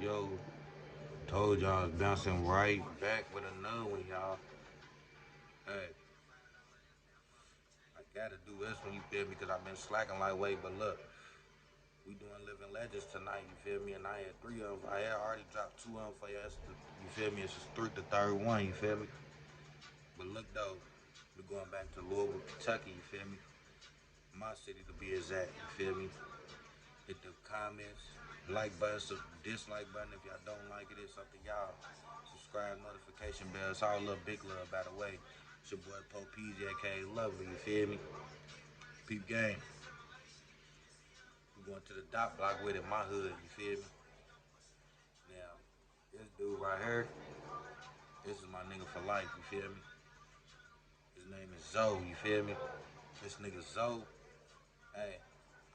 Yo. Told y'all I was bouncing right back with another one, y'all. Hey, I gotta do this one, you feel me? Because I've been slacking like way, but look, we doing Living Legends tonight, you feel me? And I had three of them. I had already dropped two of them for you. You feel me? It's just the third one, you feel me? But look, though, we're going back to Louisville, Kentucky, you feel me? My city to be exact, you feel me? Hit the comments, like button, dislike button if y'all don't like it. It's up to y'all. Subscribe, notification bell. It's all love, big love, by the way. It's your boy Poe PJ, aka Lovely, you feel me? Peep game. We going to the dot block with it, my hood, you feel me? Now, this dude right here, this is my nigga for life, you feel me? His name is Zoe, you feel me? This nigga Zoe, hey,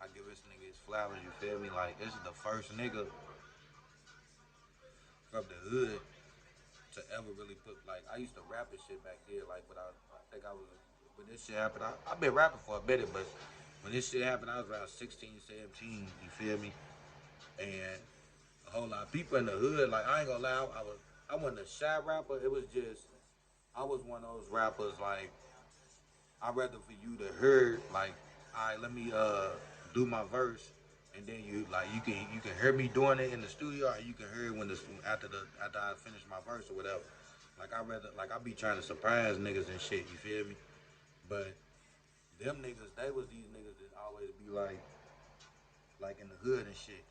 I give this nigga his flowers, you feel me? Like, this is the first nigga from the hood to ever really put, like, I used to rap and shit back there, like, but I think I was, when this shit happened, I've been rapping for a minute, but when this shit happened, I was around 16, 17, you feel me? And a whole lot of people in the hood, like, I ain't gonna lie, I wasn't a shy rapper, it was just, I was one of those rappers, like, I'd rather for you to hear, like, all right, let me do my verse, and then you can hear me doing it in the studio, or you can hear it when after I finish my verse or whatever. Like I be trying to surprise niggas and shit. You feel me? But them niggas, they was these niggas that always be like in the hood and shit.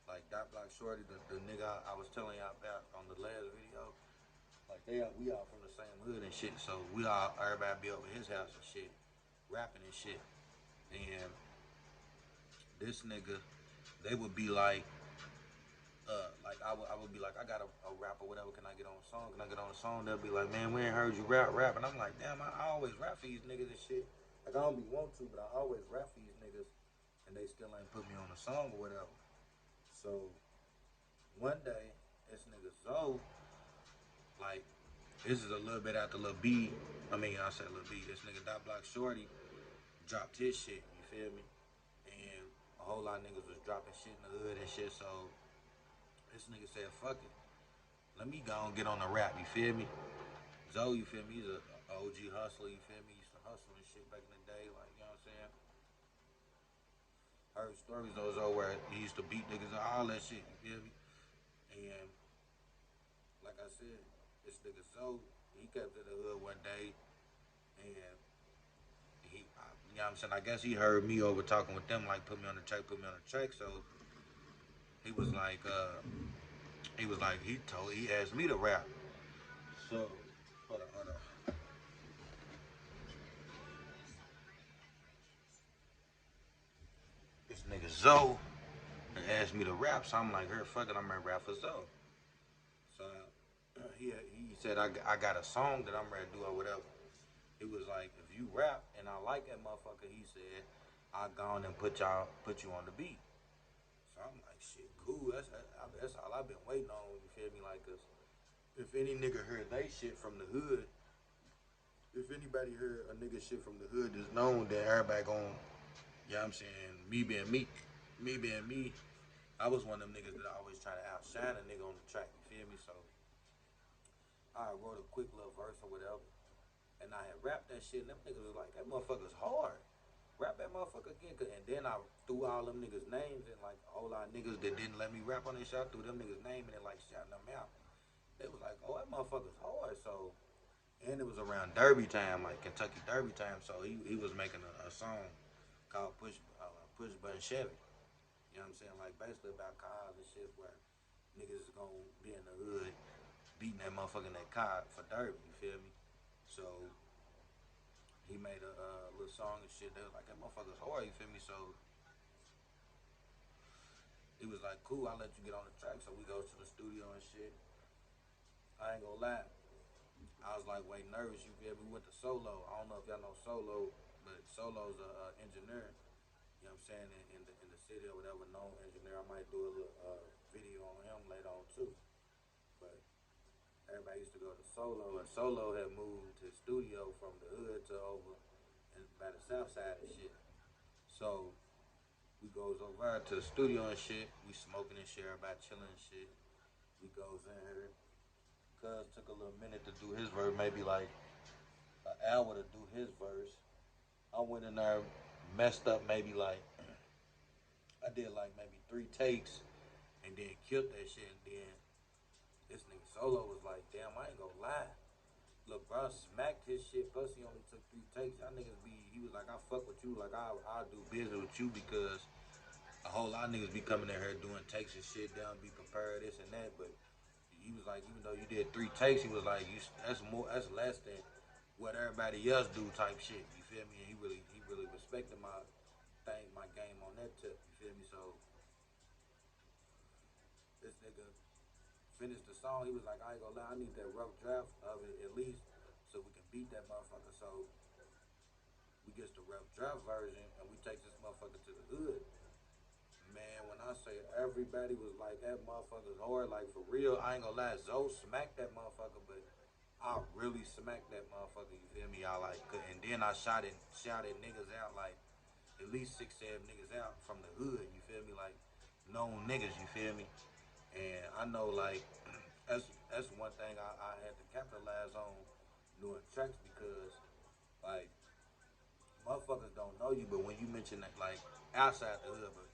Like Dot Block Shorty, the nigga I was telling y'all about on the last video. Like we all from the same hood and shit. So everybody be over his house and shit, rapping and shit. And this nigga, they would be like I would be like, I got a rap or whatever. Can I get on a song? Can I get on a song? They'll be like, man, we ain't heard you rap. And I'm like, damn, I always rap for these niggas and shit. Like I don't be want to, but I always rap for these niggas, and they still ain't put me on a song or whatever. So one day, this nigga Zoe, like, this is a little bit after Lil B. I said Lil B. This nigga Dot Block Shorty dropped his shit. You feel me? And a whole lot of niggas was dropping shit in the hood and shit. So this nigga said, fuck it. Let me go and get on the rap, you feel me? Zoe, you feel me? He's a OG hustler, you feel me? He used to hustle and shit back in the day, like, you know what I'm saying? Heard stories though where he used to beat niggas and all that shit, you feel me? And like I said, this nigga Zoe, he kept in the hood one day and you know what I'm saying? I guess he heard me over talking with them, like put me on the track. So he was like, he asked me to rap. So hold on. This nigga Zoe asked me to rap, so I'm like, her, fuck it, I'm gonna rap for Zoe. So he said I got a song that I'm ready to do or whatever. He was like, if you rap and I like that motherfucker, he said, I'll go on and put you on the beat. So I'm like, shit, cool. That's all I've been waiting on. You feel me? Like, cause if any nigga heard they shit from the hood, if anybody heard a nigga shit from the hood that's known, then everybody gon', you know what I'm saying? Me being me, I was one of them niggas that always try to outshine a nigga on the track. You feel me? So I wrote a quick little verse or whatever, and I had rapped that shit, and them niggas was like, that motherfucker's hard. Rap that motherfucker again. And then I threw all them niggas' names, and like a whole lot of niggas that didn't let me rap on this shit, I threw them niggas' name and then like shouting them out. They was like, oh, that motherfucker's hard. So, and it was around Derby time, like Kentucky Derby time. So he was making a song called Push Button Chevy. You know what I'm saying? Like basically about cars and shit where niggas is gonna be in the hood beating that motherfucker in that car for Derby. You feel me? So he made a little song and shit. They was like, that motherfucker's hard. You feel me? So he was like, cool, I'll let you get on the track. So we go to the studio and shit. I ain't gonna lie. I was like way nervous. You feel me? We went to Solo. I don't know if y'all know Solo, but Solo's a engineer. You know what I'm saying? In the city or whatever, known engineer. I might do a little video on him later on too. But everybody used to go to Solo, and Solo had moved his studio from the hood to over and by the south side and shit. So we goes over to the studio and shit. We smoking and shit, everybody chilling and shit. He goes in here. Cuz took a little minute to do his verse, maybe like an hour to do his verse. I went in there, messed up maybe like I did like maybe 3 takes and then killed that shit and then this nigga solo was like, damn, I ain't gonna lie. Look, bro, smacked his shit. Plus, he only took 3 takes. Y'all niggas be. He was like, I fuck with you. Like, I'll do business with you because a whole lot of niggas be coming in here doing takes and shit. They don't be prepared, this and that. But he was like, even though you did 3 takes, he was like, you that's more, that's less than what everybody else do type shit. You feel me? And he really respected my thing, my game on that tip. You feel me? So this nigga finished the song. He was like, I ain't gonna lie, I need that rough draft of it at least so we can beat that motherfucker. So we gets the rough draft version and we take this motherfucker to the hood. Man, when I say everybody was like that motherfucker's hard, like for real, I ain't gonna lie, Zoe smacked that motherfucker, but I really smacked that motherfucker, you feel me? I like and then I shouted niggas out like at least 6, 7 niggas out from the hood, you feel me? Like known niggas, you feel me? And I know like that's one thing I had to capitalize on doing tracks because like motherfuckers don't know you, but when you mention that like outside the hood, but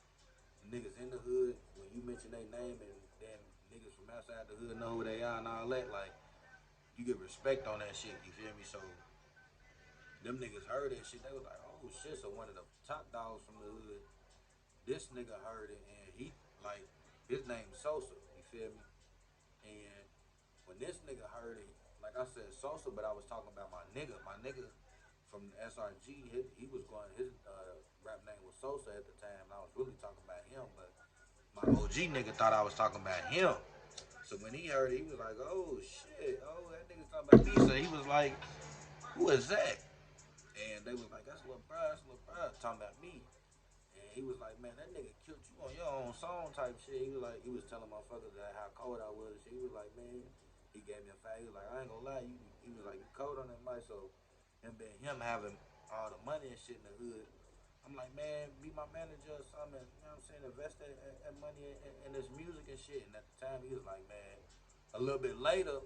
niggas in the hood, when you mention their name and then niggas from outside the hood know who they are and all that, like you get respect on that shit. You feel me? So them niggas heard that shit. They was like, oh shit. So one of the top dogs from the hood, this nigga heard it and he like his name's Sosa. You feel me? And when this nigga heard it, like I said Sosa, but I was talking about my nigga. My nigga from SRG, he was going. His rap name was Sosa at the time. And I was really talking about him, but my OG nigga thought I was talking about him. So when he heard it, he was like, "Oh shit! Oh, that nigga's talking about me." So he was like, "Who is that?" And they was like, "That's Lil Bro. That's Lil Bro talking about me." And he was like, "Man, that nigga killed you on your own song type shit." He was like, he was telling motherfuckers that how cold I was and shit. He was like, "Man," he gave me a fact. He was like, "I ain't gonna lie, you." He was like, "You cold on that mic." So him having all the money and shit in the hood. I'm like, man, be my manager or something. You know what I'm saying? Invest that money in this music and shit. And at the time, he was like, man. A little bit later,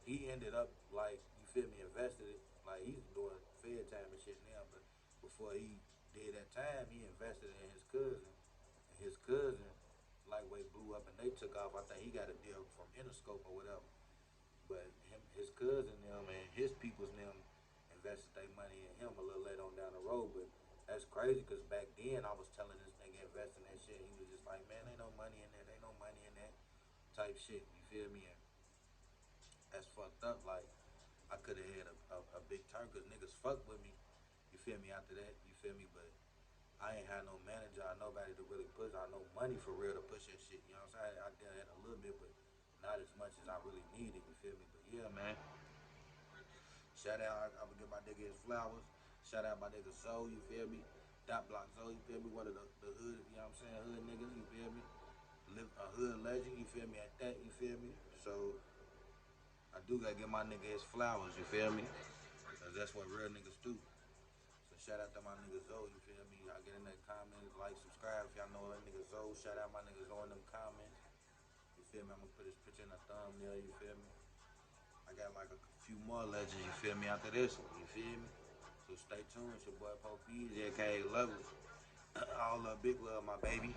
he ended up like, you feel me, invested it. Like he's doing fair time and shit now. But before he did that time, he invested in his cousin. And his cousin, lightweight blew up and they took off. I think he got a deal from Interscope or whatever. But his cousin them and his people's them invested their money in him a little later on down the road. But that's crazy because back then I was telling this nigga invest in that shit. He was just like, man, ain't no money in that. Ain't no money in that type shit. You feel me? And that's fucked up. Like I could have had a big turn because niggas fucked with me. You feel me? After that, you feel me? But I ain't had no manager or nobody to really push. I no money for real to push that shit. You know what I'm saying? I did that a little bit, but not as much as I really needed. You feel me? But yeah, man. Shout out, I would give my nigga his flowers. Shout out my nigga Zoe, you feel me? Dot Block Zoe, you feel me? One of the hood, you know what I'm saying? Hood niggas, you feel me? Live a hood legend, you feel me? At that, you feel me? So I do gotta give my nigga his flowers, you feel me? Because that's what real niggas do. So shout out to my nigga Zoe, you feel me? Y'all get in that comments, like, subscribe if y'all know that nigga Zoe. Shout out my nigga Zoe in them comments. You feel me? I'm gonna put his picture in the thumbnail, you feel me? I got like a few more legends, you feel me, after this one, you feel me? So stay tuned. It's your boy Pope P, aka Lovely. All love, big love, my baby.